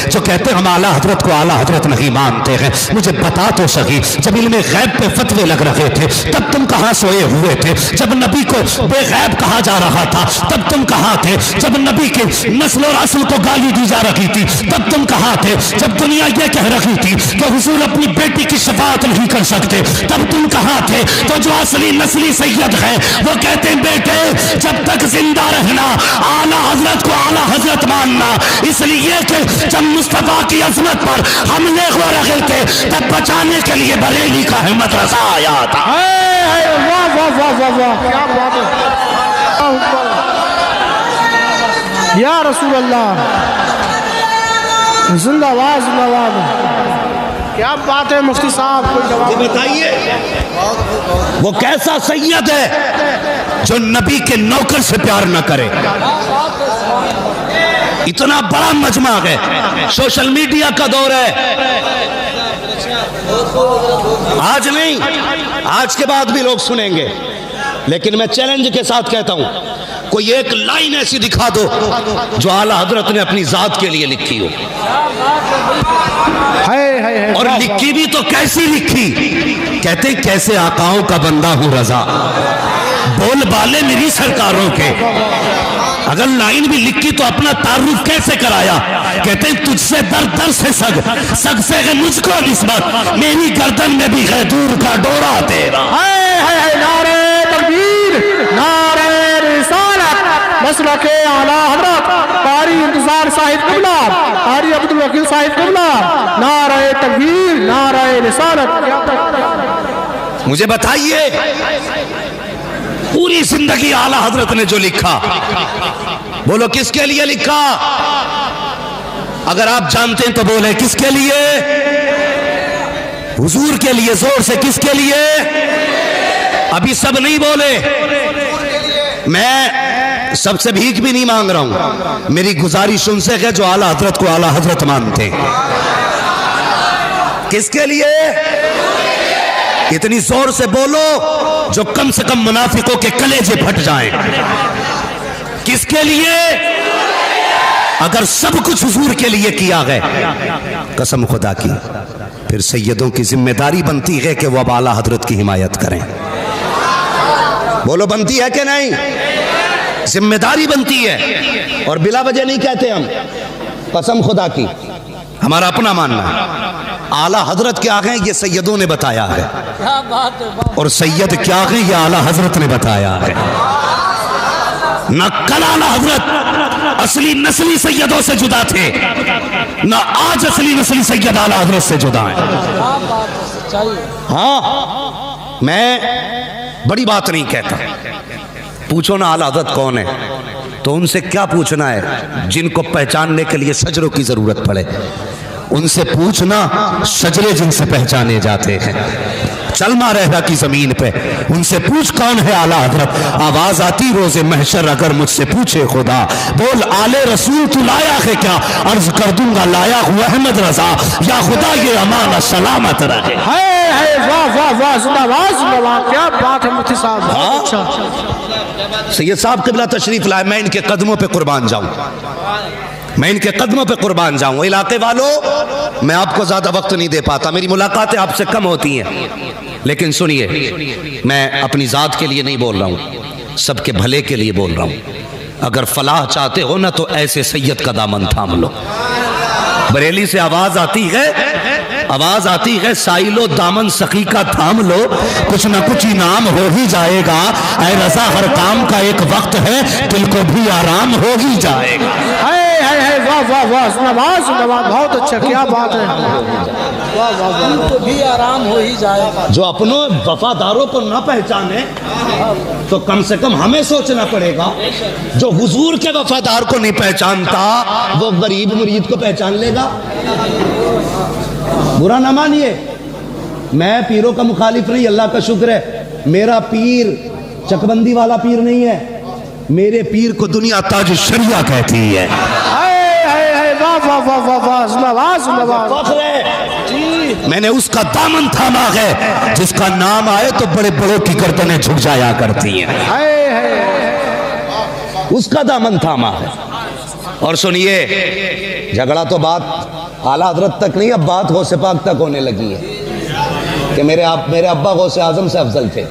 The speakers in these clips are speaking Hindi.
जो कहते हम आला हजरत को आला हजरत नहीं मानते हैं। मुझे बता तो सही, जब इल्मे गैब पे फतवे लग रहे थे तब तुम कहाँ सोए हुए थे? जब नबी को बेगैब कहा जा रहा था तब तुम कहाँ थे? जब नबी के नस्ल और असल को गाली दी जा रही थी तब तुम कहाँ थे? जब दुनिया ये कह रही थी कि हुजूर अपनी बेटी की शफाअत नहीं कर सकते तब तुम कहाँ थे? तो जो असली नस्ली सैयद है वो कहते हैं बेटे जब तक जिंदा रहना आला हजरत को आला हजरत मानना, इसलिए कि जब मुस्तफा की अजमत पर हमले हो रहे थे तब बचाने के लिए बरेली का है मदरसा आया था। वाह वाह वाह वाह वाह, क्या बात है या रसूल अल्लाह, जिंदाबाद जिंदाबाद, क्या बात है मुफ्ती साहब, कोई जवाब बताइए वो कैसा सैयद है जो नबी के नौकर से प्यार न करे? इतना बड़ा मजमा है, सोशल मीडिया का दौर है, आज नहीं आज के बाद भी लोग सुनेंगे, लेकिन मैं चैलेंज के साथ कहता हूं कोई एक लाइन ऐसी दिखा दो जो आला हजरत ने अपनी जात के लिए लिखी हो। है और लिखी भी तो कैसी लिखी? कहते कैसे आकाओं का बंदा हूं रजा, बोल बाले मेरी सरकारों के। अगर लाइन भी लिखी तो अपना तारुफ कैसे कराया? कहते तुझसे दर दर से सग, सग से है मुझको निस्बत, मेरी गर्दन में भी है दूर का डोरा तेरा। नारे तकबीर, नारे रिसालत, मसलके आला हजरत कारी इंतजार साहिब क़िबला, कारी अब्दुल वकील साहिब क़िबला, नारे तकबीर, नारे रिसालत। मुझे बताइए पूरी जिंदगी आला हजरत ने जो लिखा, बोलो किसके लिए लिखा? अगर आप जानते हैं तो बोले किसके लिए? हुजूर के लिए, जोर से किसके लिए? अभी सब नहीं बोले, मैं सबसे भीख भी नहीं मांग रहा हूं, मेरी गुजारिश उनसे है जो आला हजरत को आला हजरत मानते। किसके लिए? इतनी जोर से बोलो जो कम से कम मुनाफिकों के कलेजे फट जाएं। किसके लिए? अगर सब कुछ हुजूर के लिए किया है, कसम खुदा की, फिर सैयदों की जिम्मेदारी बनती है कि वो अब आला हजरत की हिमायत करें। बोलो बनती है कि नहीं? जिम्मेदारी बनती है, और बिला वजह नहीं कहते हम, कसम खुदा की, हमारा अपना मानना है। आला हजरत क्या है ये सैयदों ने बताया है, और सैयद क्या है ये आला हजरत ने बताया है। न कल आला हजरत असली नस्ली सैयदों से जुदा थे, न आज असली नस्ली सैयद आला हजरत से जुदा है। हाँ, मैं बड़ी बात नहीं कहता, पूछो ना आला हजरत कौन है, तो उनसे क्या पूछना है जिनको पहचानने के लिए सजरों की जरूरत पड़े, उनसे पूछना सजरे जिनसे पहचाने जाते हैं। चलमा रहरा की जमीन पे उनसे पूछ कौन है आला हजरत। आवाज आती रोजे महशर अगर मुझसे पूछे खुदा, बोल आले रसूल तू लाया है क्या? अर्ज कर दूंगा लाया हूँ अहमद रजा, या खुदा ये अमान सलामत रहे। वाह वाह वाह, जिंदाबाद जिंदाबाद, क्या बात है मुफ्ती साहब। अच्छा सैयद साहब क़िबला तशरीफ लाए, मैं इनके कदमों पे कुर्बान जाऊं, मैं इनके कदमों पे कुर्बान जाऊं। इलाके वालों, मैं आपको ज्यादा वक्त नहीं दे पाता, मेरी मुलाकातें आपसे कम होती हैं, लेकिन सुनिए, मैं अपनी जात के लिए नहीं बोल रहा हूं, सबके भले के लिए बोल रहा हूं। अगर फलाह चाहते हो ना तो ऐसे सैयद का दामन थाम लो। बरेली से आवाज आती है, आवाज आती है, साइलो दामन सखी का थाम लो, कुछ ना कुछ इनाम हो ही जाएगा। ऐ रजा हर काम का एक वक्त है, दिल को भी आराम हो ही जाएगा। वाह वाह वाह, जिंदाबाद जिंदाबाद, बहुत अच्छा, क्या बात है। वाह वाह वाह, तो भी आराम हो ही जाएगा। जो अपनों वफादारों को ना पहचाने तो कम से कम हमें सोचना पड़ेगा, जो हुजूर के वफादार को नहीं पहचानता वो गरीब मुरीद को पहचान लेगा। बुरा ना मानिए, मैं पीरों का मुखालिफ नहीं, अल्लाह का शुक्र है, मेरा पीर चकबंदी वाला पीर नहीं है, मेरे पीर को दुनिया ताज शरिया कहती है। वाह वाह वाह वाह वाह, जिंदाबाद जिंदाबाद। मैंने उसका दामन थामा है जिसका नाम आए तो बड़े बड़ों की गर्दनें झुक जाया करती हैं। उसका दामन थामा है, और सुनिए, झगड़ा तो बात आला हजरत तक नहीं, अब बात गौसे पाक तक होने लगी है कि मेरे अब्बा गौसे आजम से अफजल थे,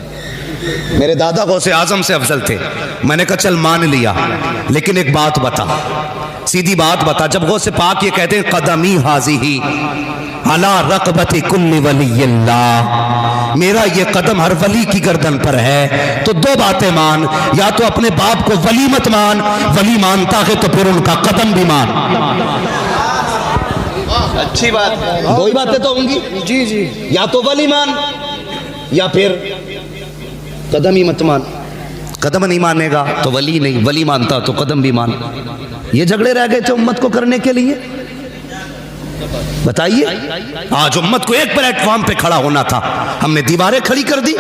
मेरे दादा गौसे आजम से अफजल थे। मैंने कहा चल मान लिया, लेकिन एक बात बता, सीधी बात बता, जब गौसे पाक ये कहते हैं कदमी हाजी ही अला रक़बति कुल्ली वलिय्यिल्लाह, मेरा ये कदम हर वली की गर्दन पर है, तो दो बातें मान, या तो अपने बाप को वली मत मान, वली मानता है तो फिर उनका कदम भी मान। अच्छी बात, दो ही बातें तो होंगी। जी जी, या तो वली मान या फिर कदम ही मत मान। कदम नहीं मानेगा तो वली नहीं, वली मानता तो कदम भी मान। ये झगड़े रह गए थे उम्मत को करने के लिए। बताइए, आज उम्मत को एक प्लेटफॉर्म पे खड़ा होना था, हमने दीवारें खड़ी कर दी।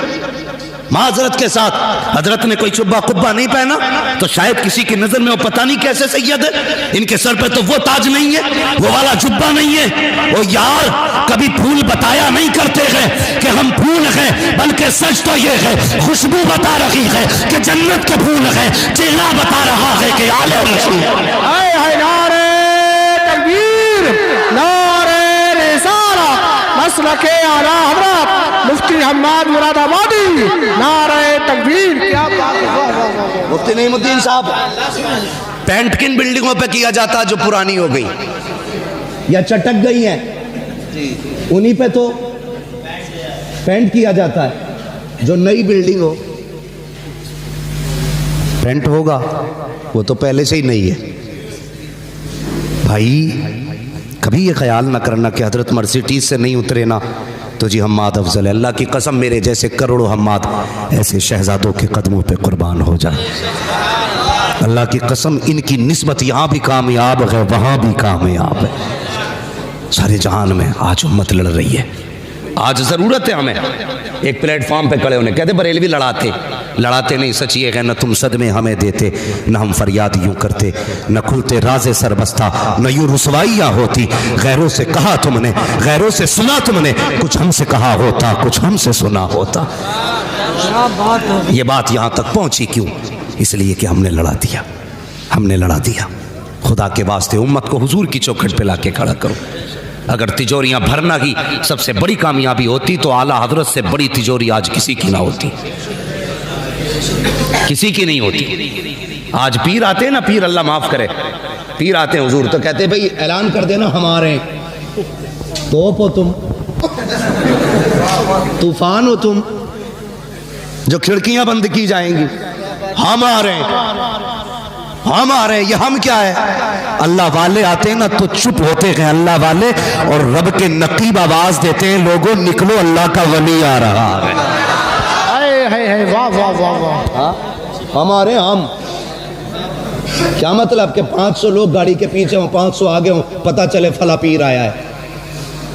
माजरत के साथ हजरत ने कोई चुब्बा कुब्बा नहीं पहना तो शायद किसी की नजर में वो पता नहीं कैसे सैयद है, इनके सर पे तो वो ताज नहीं है, वो वाला जुब्बा नहीं है। वो यार कभी फूल बताया नहीं करते हैं कि हम फूल हैं, बल्कि सच तो ये है खुशबू बता रही है कि जन्नत के फूल है, चेहरा बता रहा है कि आले रसूल। हाय हाय, नारे तकबीर, नारे रिसालत, मसलके आला हज़रत मुफ्ती हम्माद मुरादाबादी, नारे तकबीर। क्या बात है मुफ्ती नईमुद्दीन साहब, पेंट किन बिल्डिंगों पे किया जाता जो पुरानी हो गई या चटक गई हैं, उन्हीं पे तो पेंट किया जाता है। जो नई बिल्डिंग हो पेंट होगा वो तो पहले से ही नहीं है। भाई कभी ये ख्याल ना करना कि हजरत मर्सिडीज से नहीं उतरे ना तो जी हम्माद अफजल है। अल्लाह की कसम, मेरे जैसे करोड़ों हम्माद ऐसे शहजादों के कदमों पे कुर्बान हो जाए। अल्लाह की कसम, इनकी निस्बत यहाँ भी कामयाब है, वहाँ भी कामयाब है। सारे जहान में आज उम्मत लड़ रही है। आज ज़रूरत है हमें एक प्लेटफॉर्म पे खड़े होने। कहते बरेलवी लड़ाते नहीं, सच ये है न तुम सदमे हमें देते, न हम फरियाद यूं करते, न खुलते राज़े सरबस्ता, न यूं रुसवाइयाँ होती। गैरों से कहा तुमने, गैरों से सुना तुमने, कुछ हमसे कहा होता, कुछ हमसे सुना होता। ये बात यहाँ तक पहुँची क्यों? इसलिए कि हमने लड़ा दिया। खुदा के वास्ते उम्मत को हुजूर की चौखट पे लाके खड़ा करो। अगर तिजोरियां भरना ही सबसे बड़ी कामयाबी होती तो आला हजरत से बड़ी तिजोरी आज किसी की ना होती, किसी की नहीं होती। आज पीर आते हैं ना, पीर अल्लाह माफ करे, पीर आते हैं हुजूर तो कहते भाई ऐलान कर देना हमारे, तोप हो तुम, तूफान हो तुम, जो खिड़कियां बंद की जाएंगी, हम आ रहे हैं। ये हम क्या है? अल्लाह वाले आते हैं ना तो चुप होते हैं अल्लाह वाले, और रब के नकीब आवाज देते हैं, लोगों निकलो अल्लाह का वली आ रहा है। वाह वाह वाह वाह, हमारे हम क्या मतलब कि 500 लोग गाड़ी के पीछे हों, 500 आगे हों, पता चले फला पीर आया है।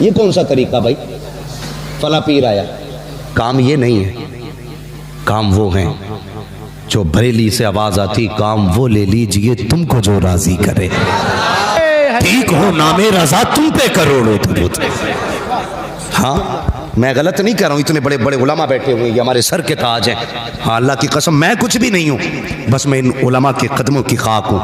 ये कौन सा तरीका भाई? फला पीर आया, काम ये नहीं है। काम वो है जो बरेली से आवाज आती, काम वो ले लीजिए तुमको जो राजी करे, ठीक हो नामे रजा तुम पे करोड़ों दुरूद। हाँ, मैं गलत नहीं कह रहा हूँ, इतने बड़े बड़े उलमा बैठे हुए, ये हमारे सर के ताज हैं। हाँ, अल्लाह की कसम मैं कुछ भी नहीं हूँ, बस मैं इन उलमा के कदमों की खाक हूँ।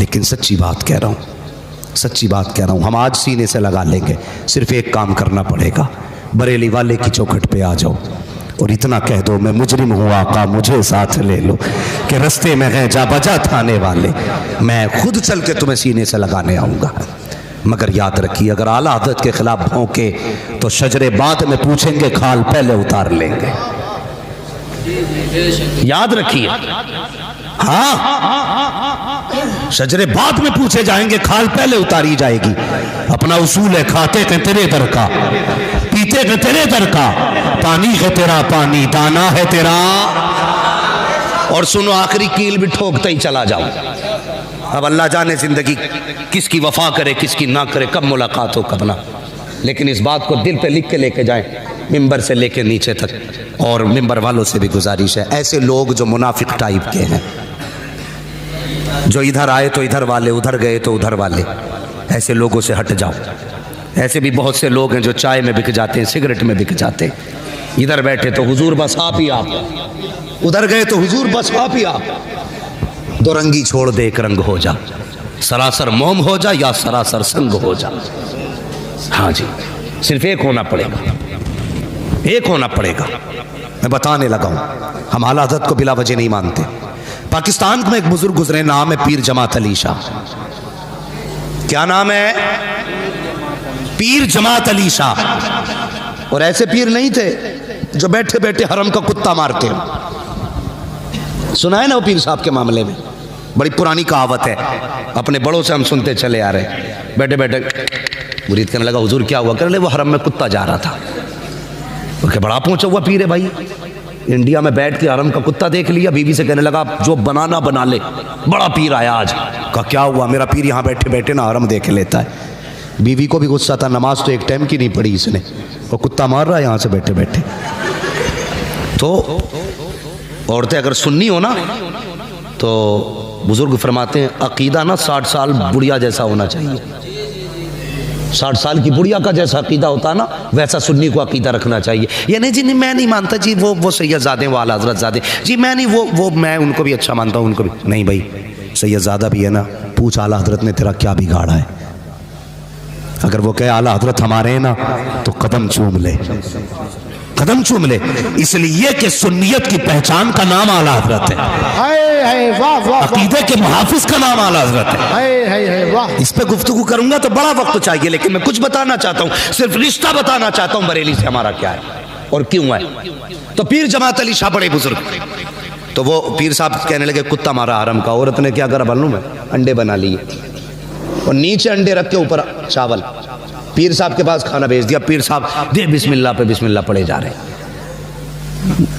लेकिन सच्ची बात कह रहा हूँ, हम आज सीने से लगा लेंगे। सिर्फ एक काम करना पड़ेगा, बरेली वाले की चौखट पे आ जाओ और इतना कह दो, मैं मुजरिम हूँ आका मुझे साथ ले लो, कि रस्ते में है जा बजा थाने वाले, मैं खुद चल के तुम्हें सीने से लगाने आऊँगा। मगर याद रखिए, अगर आला हज़रत के खिलाफ भौंके तो शजरे बाद में पूछेंगे, खाल पहले उतार लेंगे। याद रखिए, हाँ, शजरे बाद में पूछे जाएंगे, खाल पहले उतारी जाएगी। अपना उसूल है, खाते हैं तेरे दर का, पीते हैं तेरे दर का, पानी है तेरा पानी, दाना है तेरा। और सुनो, आखिरी कील भी ठोकते ही चला जाओ। अब अल्लाह जाने जिंदगी किसकी वफा करे किसकी ना करे, कब मुलाकात हो कब ना। लेकिन इस बात को दिल पे लिख के लेके जाएं, मिंबर से लेके नीचे तक। और मिंबर वालों से भी गुजारिश है, ऐसे लोग जो मुनाफिक टाइप के हैं, जो इधर आए तो इधर वाले, उधर गए तो उधर वाले, ऐसे लोगों से हट जाओ। ऐसे भी बहुत से लोग हैं जो चाय में बिक जाते हैं, सिगरेट में बिक जाते हैं। इधर बैठे तो हुजूर बस आप ही आप, उधर गए तो हुजूर बस आप ही आप। दो रंगी छोड़ दे एक रंग हो जा, सरासर मोम हो जा या सरासर संग हो जा। हाँ जी, सिर्फ एक होना पड़ेगा, एक होना पड़ेगा। मैं बताने लगा हूं, हम आला हज़रत को बिला वजह नहीं मानते। पाकिस्तान में एक बुजुर्ग गुजरे, नाम है पीर जमात अली शाह। क्या नाम है? पीर जमात अली शाह। और ऐसे पीर नहीं थे जो बैठे बैठे हरम का कुत्ता मारते हो। सुना है ना वो पीर साहब के मामले में, बड़ी पुरानी कहावत है, अपने बड़ों से हम सुनते चले आ रहे। बैठे बैठे मुरीद कहने लगा, हुजूर क्या हुआ? कहने लगे, वो हरम में कुत्ता जा रहा था। तो बड़ा पहुंचा हुआ पीर है भाई, इंडिया में बैठ के हरम का कुत्ता देख लिया। बीवी से कहने लगा, जो बनाना बना ले। बड़ा पीर आया आज, कहा क्या हुआ? मेरा पीर यहाँ बैठे बैठे ना हरम देख लेता है। बीवी को भी गुस्सा था, नमाज तो एक टाइम की नहीं पढ़ी इसने, वो कुत्ता मार रहा है यहाँ से बैठे बैठे। तो औरतें अगर सुन्नी हो ना, तो बुजुर्ग फरमाते हैं अकीदा ना 60 साल बुढ़िया जैसा होना चाहिए। 60 साल की बुढ़िया का जैसा अकीदा होता है ना, वैसा सुन्नी को अकीदा रखना चाहिए। ये नहीं जी, नहीं मैं नहीं मानता जी, वो सैयदजादे वाला हजरत जादे जी, मैं नहीं, वो मैं उनको भी अच्छा मानता हूँ, उनको भी नहीं। भाई सैयदजादा भी है ना, पूछ आला हजरत ने तेरा क्या बिगाड़ा है। अगर वो कहे आला हजरत हमारे हैं ना, तो कदम चूम ले, कदम चूम ले, इसलिए कि सुन्नियत की पहचान का नाम आला हजरत है, अकीदे के मुहाफिज का नाम आला हजरत है। इस पे गुफ्तगू करूंगा तो बड़ा वक्त चाहिए, लेकिन मैं कुछ बताना चाहता हूँ, सिर्फ रिश्ता बताना चाहता हूँ बरेली से हमारा क्या है और क्यों है। तो पीर जमात अली शाह बड़े बुजुर्ग, तो वो पीर साहब कहने लगे कुत्ता मारा हरम का। औरत ने क्या करा मालूम है? अंडे बना लिए और नीचे अंडे रख के ऊपर चावल। पीर साहब के पास खाना भेज दिया। पीर साहब दे बिस्मिल्लाह पे बिस्मिल्लाह पड़े जा रहे।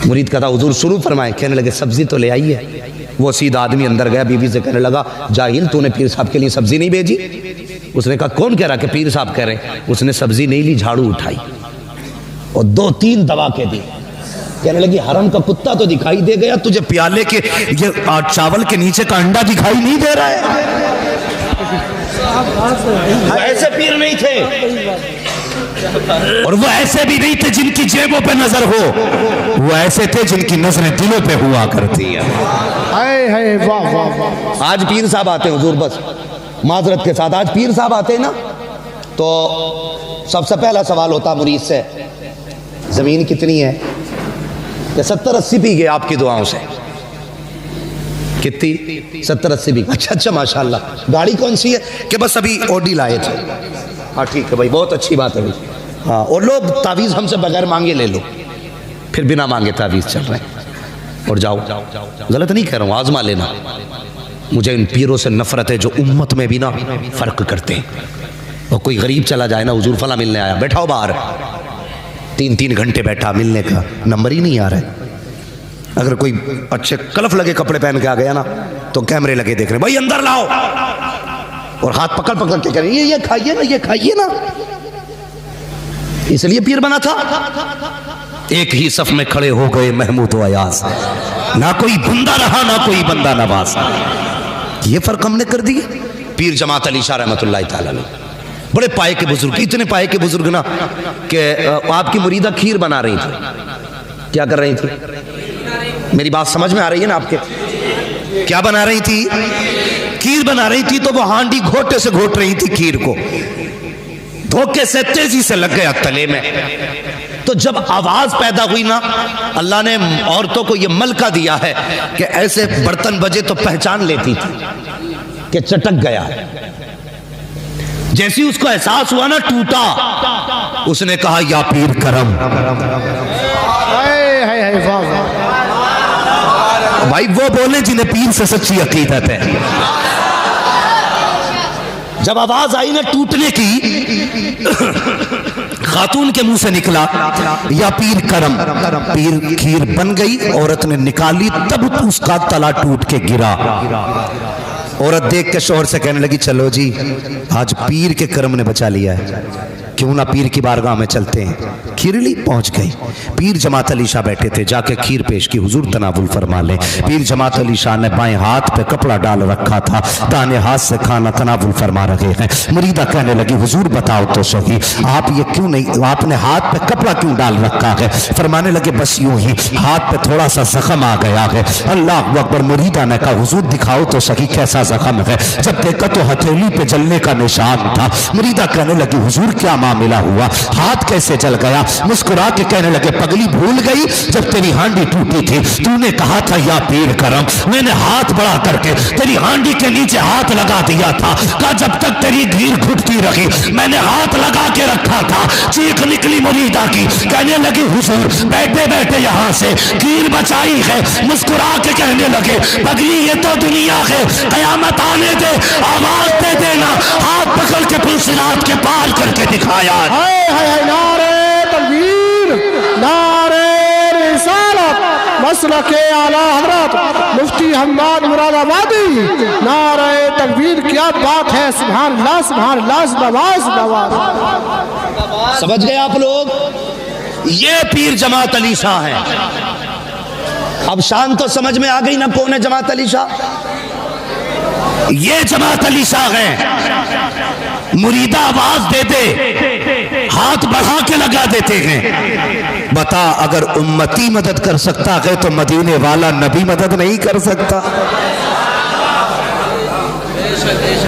मुरीद कहता हुजूर शुरू फरमाए। कहने लगे सब्जी तो ले आई है। वो सीधा आदमी अंदर गया, बीवी से कहने लगा जाहिल तूने पीर साहब के लिए सब्जी नहीं भेजी? उसने कहा कौन कह रहा कि पीर साहब कह रहे? उसने सब्जी नहीं ली, झाड़ू उठाई और 2-3 दबा के दी। कहने लगी हरम का कुत्ता तो दिखाई दे गया, तुझे प्याले के ये चावल के नीचे का अंडा दिखाई नहीं दे रहा है? ऐसे पीर नहीं थे, और वो ऐसे भी नहीं थे जिनकी जेबों पे नजर हो, वो ऐसे थे जिनकी नजरें दिलों पे हुआ करती है। आज पीर साहब आते हैं हुजूर, बस माजरत के साथ, आज पीर साहब आते हैं ना, तो सबसे पहला सवाल होता मुरीद से, जमीन कितनी है? कि 70-80 बीघे आपकी दुआओं से। कितनी? 70-80 बीघे। अच्छा माशाल्लाह। गाड़ी कौन सी है? कि बस अभी ऑडी लाए थे। हाँ ठीक है भाई, बहुत अच्छी बात है भाई। हाँ, और लोग तावीज़ हमसे बगैर मांगे ले लो, फिर बिना मांगे तावीज़ चल रहे हैं। और जाओ, गलत नहीं कह रहा हूँ, आजमा लेना। मुझे इन पीरों से नफरत है जो उम्मत में भी ना फ़र्क करते हैं। और कोई गरीब चला जाए ना, हुजूर फला मिलने आया, बैठाओ बाहर, 3-3 घंटे बैठा, मिलने का नंबर ही नहीं आ रहा है। अगर कोई अच्छे कलफ लगे कपड़े पहन के आ गया ना, तो कैमरे लगे देख रहे, भाई अंदर लाओ, और हाथ पकड़ पकड़ के कह रहे ये खाइए ना, ये खाइए ना। इसलिए पीर बना था। एक ही सफ में खड़े हो गए महमूद व अयाज, ना कोई बंदा रहा ना कोई बंदा नवाज। ये फर्क हमने कर दिए। पीर जमात अली शाह रहमतुल्लाह तआला अलैह बड़े पाए के बुजुर्ग, इतने पाए के बुजुर्ग ना कि आपकी मुरीदा खीर बना रही थी। क्या कर रही थी? मेरी बात समझ में आ रही है ना आपके? क्या बना रही थी? खीर बना रही थी। तो वो हांडी घोटे से घोट रही थी खीर को, धोखे से तेजी से लग गया तले में। तो जब आवाज पैदा हुई ना, अल्लाह ने औरतों को यह मलका दिया है कि ऐसे बर्तन बजे तो पहचान लेती थी कि चटक गया। जैसे उसको एहसास हुआ ना, टूटा, उसने कहा या पीर करम। भाई वो बोले जिन्हें पीर से सच्ची अकीदत है। जब आवाज आई ना टूटने की, खातून के मुंह से निकला या पीर करम। पीर खीर बन गई, औरत ने निकाली, तब उसका तला टूट के गिरा। औरत देख के शोहर से कहने लगी चलो जी, आज पीर के करम ने बचा लिया है, क्यों ना पीर की बारगाह में चलते हैं, खीरली पहुंच गई। पीर जमात अली शाह बैठे थे, जाके खीर पेश की, हुजूर तनावुल फरमा ले। पीर जमात अली शाह ने बाएं हाथ पे कपड़ा डाल रखा था, दाने हाथ से खाना तनावुल फरमा रहे हैं। मुरीदा कहने लगी हुजूर बताओ तो सही, आप ये क्यों नहीं, आपने हाथ पे कपड़ा क्यों डाल रखा है? फरमाने लगे बस यूं ही हाथ पे थोड़ा सा जख्म आ गया है। अल्लाह अकबर। मुरीदा ने कहा हुजूर दिखाओ तो सही कैसा जख्म है। जब देखा तो हथेली पे जलने का निशान था। मुरीदा कहने लगी हुजूर क्या मामला हुआ, हाथ कैसे जल गया? मुस्कुरा के कहने लगे पगली भूल गई जब तेरी हांडी टूटी थी, तूने कहा था या पीर करम, मैंने हाथ बढ़ा करके तेरी हांडी के नीचे हाथ लगा दिया था। कहा जब तक तेरी घीर घुटती रही मैंने हाथ लगा के रखा था। चीख निकली मुरीदा की, कहने लगी हुजूर बैठे बैठे यहाँ से घीर बचाई है। मुस्कुरा के कहने लगे पगली ये तो दुनिया है, कयामत आने दे आवाज दे देना। हाथ पकड़ के पुलसिरात के पार करके दिखाया। हाय हाय नारे तकबीर, नारे रिसालत, मसलके आला हजरत मुफ्ती हम्माद मुरादाबादी, नारे तकबीर। क्या बात है, सुभान अल्लाह सुभान अल्लाह, जिंदाबाद जिंदाबाद। समझ गए आप लोग? ये पीर जमात अली शाह है। अब शान तो समझ में आ गई ना कौन है जमात अली शाह? ये जमात अली शाह है। मुरीदा आवाज दे दे हाथ बढ़ा के लगा देते हैं। बता अगर उम्मती मदद कर सकता है तो मदीने वाला नबी मदद नहीं कर सकता?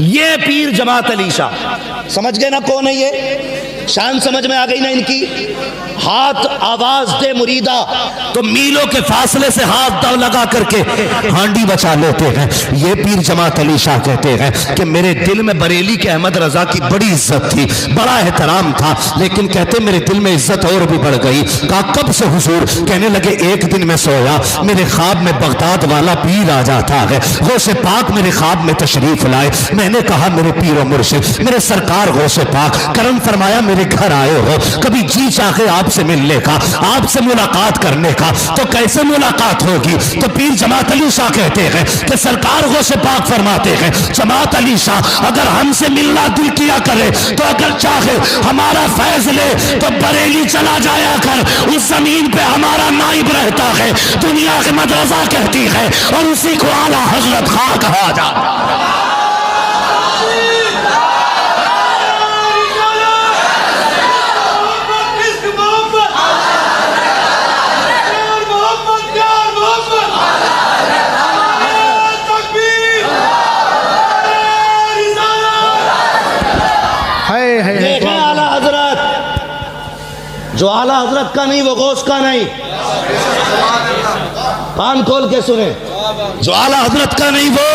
ये पीर जमात अली शाह। समझ गए ना कौन है ये? शान समझ में आ गई ना इनकी? हाथ आवाज दे मुरीदा तो मीलों के फासले से हाथ दाव लगा करके हांडी बचा लेते हैं। ये पीर जमात अली शाह कहते हैं कि मेरे दिल में बरेली के अहमद रजा की बड़ी इज्जत थी, बड़ा एहतराम था, लेकिन कहते मेरे दिल में इज्जत और भी बढ़ गई। कहा कब से हुजूर? कहने लगे एक दिन में सोया, मेरे ख्वाब में बगदाद वाला पीर आ जाता है, गौसे पाक मेरे ख्वाब में तशरीफ लाए। मैंने कहा मेरे पीर और मुर्शिद, मेरे सरकार गौसे पाक करम फरमाया मेरे घर आए हो, कभी जी चाहे आपसे मिलने का, आपसे मुलाकात करने का, तो कैसे मुलाकात होगी? तो पीर जमात अली शाह कहते हैं कि सरकार गौसे पाक फरमाते हैं जमात अली शाह अगर हमसे मिलना दिल किया करे तो अगर चाहे हमारा फैज ले तो बरेली चला जाया कर, उस जमीन पे हमारा नाइब रहता है। दुनिया की मदरसा कहती है और उसी को आला हजरत खां कहा जाता है। आला हजरत, जो आला हजरत का नहीं वो गौस का नहीं। कान खोल के सुने, जो आला हजरत का नहीं वो,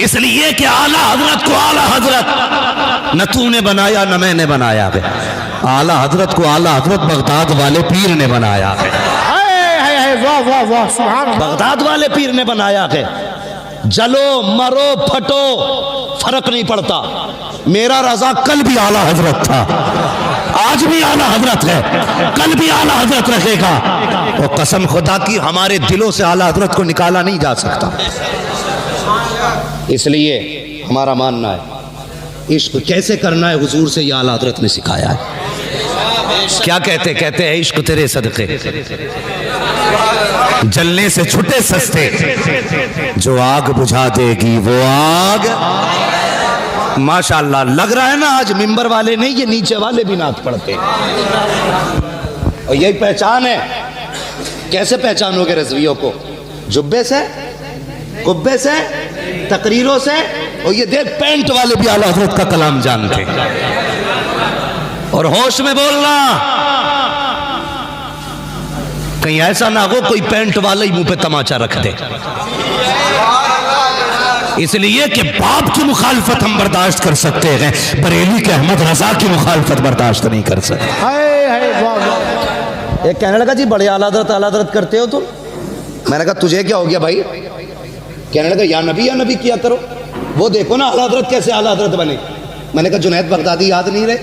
इसलिए कि आला हजरत को आला हजरत न तूने बनाया न मैंने बनाया है। आला हजरत को आला हजरत बगदाद वाले पीर ने बनाया है। वाह वाह वाह, सुभान अल्लाह। बगदाद वाले पीर ने बनाया है। जलो मरो फटो फर्क नहीं पड़ता। मेरा रजा कल भी आला हजरत था, आज भी आला हजरत है, कल भी आला हजरत रहेगा। और कसम खुदा की हमारे दिलों से आला हजरत को निकाला नहीं जा सकता। इसलिए हमारा मानना है इश्क कैसे करना है हुजूर से ये आला हजरत ने सिखाया है। क्या कहते हैं इश्क तेरे सदके जलने से छुटे सस्ते, जो आग बुझा देगी वो आग। माशाअल्लाह लग रहा है ना आज मिंबर वाले नहीं, ये नीचे वाले भी नात पढ़ते और यही पहचान है। कैसे पहचानोगे रज़वियों को? जुब्बे से, कुब्बे से, तकरीरों से। और ये देख पैंट वाले भी आला हज़रत का कलाम जानते। और होश में बोलना, कहीं ऐसा ना हो कोई पैंट वाला ही मुंह पे तमाचा रख दे। इसलिए कि बाप की मुखालफत हम बर्दाश्त कर सकते हैं, बरेली के अहमद रजा की मुखालफत बर्दाश्त नहीं कर सकते। एक कहने लगा जी बड़े आला हज़रत करते हो तुम। मैंने कहा तुझे क्या हो गया भाई? कहने लगा या नबी किया करो। वो देखो ना आला हज़रत कैसे आला हज़रत बने। मैंने कहा जुनैद बगदादी याद नहीं रहे?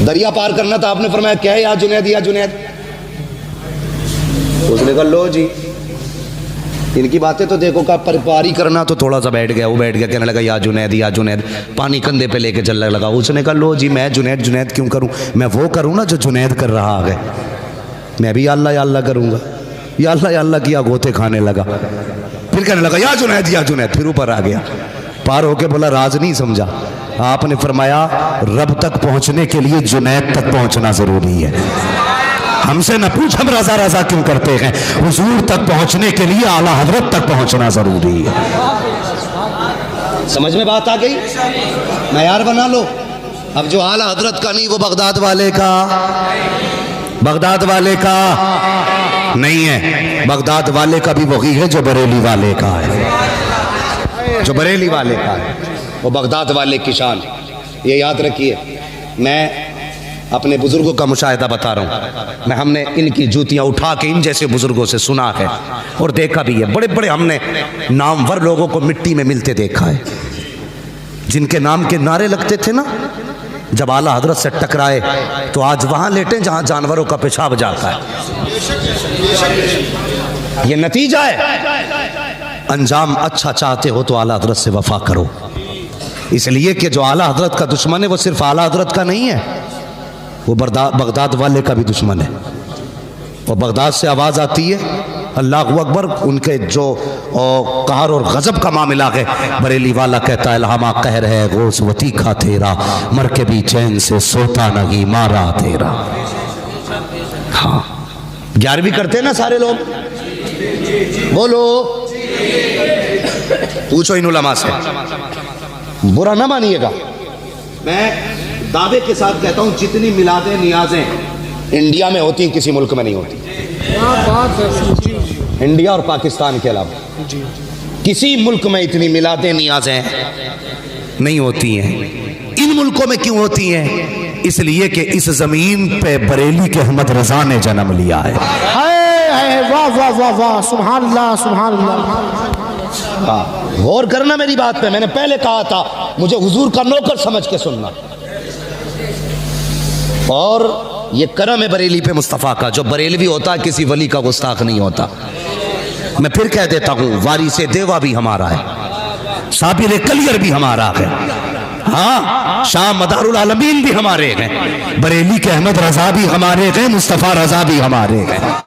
दरिया पार करना था, आपने फरमाया क्या है या जुनैद। उसने कहा लो जी, इनकी बातें तो देखो का पारी करना तो थोड़ा सा बैठ गया, वो बैठ गया कहने लगा या जुनैद, पानी कंधे पे लेके चलने लगा। उसने कहा लो जी मैं जुनैद क्यों करूं, मैं वो करूं ना जो जुनैद कर रहा है। मैं भी अल्लाह अल्लाह करूंगा। या अल्लाह किया, गोते खाने लगा। फिर कहने लगा या जुनैद, फिर ऊपर आ गया। पार होके बोला राज नहीं समझा। आपने फरमाया रब तक पहुंचने के लिए जुनैद तक पहुंचना जरूरी है। हमसे न पूछ हम रजा रजा क्यों करते हैं, हुजूर तक पहुंचने के लिए आला हजरत तक पहुंचना जरूरी है। समझ में बात आ गई? मयार बना लो। अब जो आला हजरत का नहीं वो बगदाद वाले का नहीं है। बगदाद वाले का भी वही है जो बरेली वाले का है, वो बगदाद वाले की शान। ये याद रखिए। मैं अपने बुजुर्गों का मुशाहिदा बता रहा हूँ। हमने इनकी जूतियाँ उठा के इन जैसे बुजुर्गों से सुना है और देखा भी है। बड़े बड़े हमने नामवर लोगों को मिट्टी में मिलते देखा है, जिनके नाम के नारे लगते थे ना, जब आला हजरत से टकराए तो आज वहाँ लेटे जहाँ जानवरों का पेशाब जाता है। ये नतीजा है। अंजाम अच्छा चाहते हो तो आला हजरत से वफा करो, इसलिए कि जो आला हजरत का दुश्मन है वो सिर्फ आला हजरत का नहीं है, वो बगदाद वाले का भी दुश्मन है। और बगदाद से आवाज़ आती है अल्लाहु अकबर, उनके जो कहर और गजब का मामला है। बरेली वाला कहता है लहमा कहर है गोस वती खा तेरा, मर के भी चैन से सोता नहीं मारा तेरा। हाँ 11वीं करते ना सारे लोग, बोलो पूछो इन उलमा से, बुरा ना मानिएगा। मैं दावे के साथ कहता हूं जितनी मिलादें नियाजें इंडिया में होती किसी मुल्क में नहीं होती। इंडिया और पाकिस्तान के अलावा किसी मुल्क में इतनी मिलादें नियाजें नहीं होती हैं। इन मुल्कों में क्यों होती हैं? इसलिए कि इस जमीन पे बरेली के अहमद रजा ने जन्म लिया है। वाह वाह वाह वाह, सुभान अल्लाह सुभान अल्लाह। हाँ गौर करना मेरी बात पे। मैंने पहले कहा था मुझे हुजूर का नौकर समझ के सुनना। और ये करम है बरेली पे मुस्तफ़ा का, जो बरेलवी होता है किसी वली का गुस्ताख नहीं होता। मैं फिर कह देता हूँ वारिसे देवा भी हमारा है, साबिर कलियर भी हमारा है, हाँ शाह मदारुल आलमीन भी हमारे हैं, बरेली के अहमद रजा भी हमारे हैं, मुस्तफ़ा रजा भी हमारे हैं।